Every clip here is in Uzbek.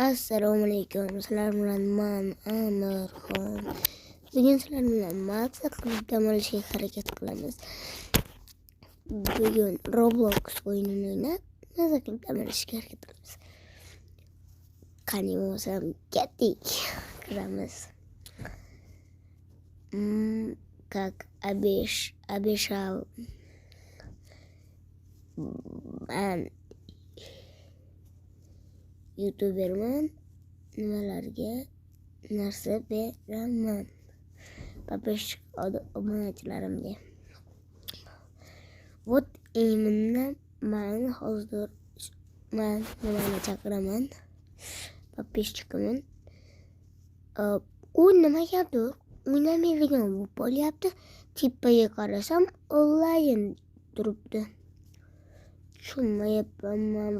Assalomu alaykum. Sizlar bilan men Amirxon. Bugun sizlar bilan maqsad qilib dam olishga harakat qilamiz. Bugun Roblox o'yinini o'ynab, maza qilib dam olishga harakat qilamiz. Qani bo'lsam, ketdik. Kiramiz. Как обещал man youtuberman, nimalarga narsa beraman подписчик obunachilarimga. Вот именно man hozir nimani chaqiraman подписчикimni. U nimagadir o'ynamaydigan bo'lib qolyapti. Tepaga qarasam onlayn turibdi. Tushunmayapman.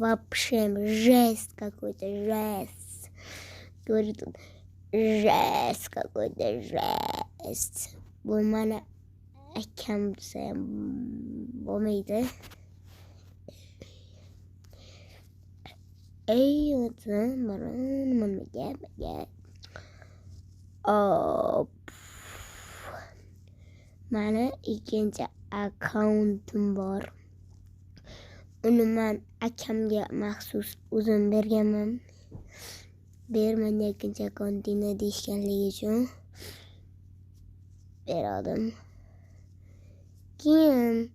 Вообще жесть какой-то, жесть. Говорит он, жесть какой-то, жесть. Bu mana akam desam bo'lmaydi. Ey, mana ikkinchi akkauntim bor. Uni men akamga maxsus o'zim berganman. Berman ikkinchi akkauntingni deyishganligi uchun berdim. Keyin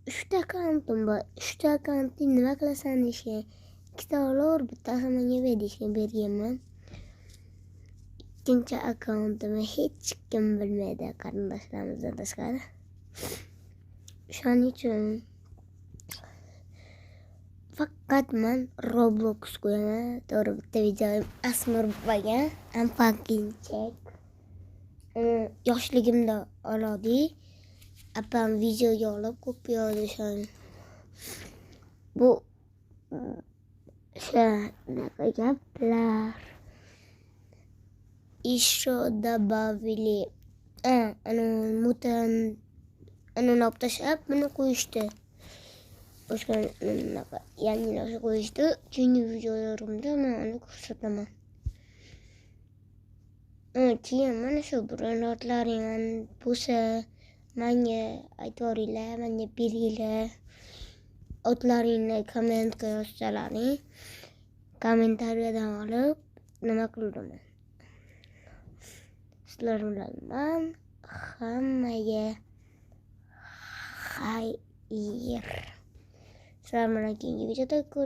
3 akkauntim bor. 3 akkauntni nima qilasan deyishgan. 2 olur, bittasi menga ber deyishgan, berganman. Ikkinchi akkauntimni hech kim bilmaydi, qarindoshlarimizdan tashqari. Shuning uchun faqat men Roblox qo'yaman. To'g'ri, bitta videoim Asmir bo'lgan, fucking check. Yoshligimda oldik. Apam videoga olib ko'payadi shan. Bu shunaqa gaplar. Еще добавили uni olib tashlab buni qo'yishdi. Boshqa yangi narsa qo'yishdi. Keyingi videolarimda men uni ko'rsataman. Keyin mana shu brendlaring bo'lsa menga aytvoringlar, menga beringlar. Otlaringni kommentga yozsalaring. Kommentariyadan olib nima qildim. Sizlar bilan men hammaga xayr. Sizlar bilan keyingi videoda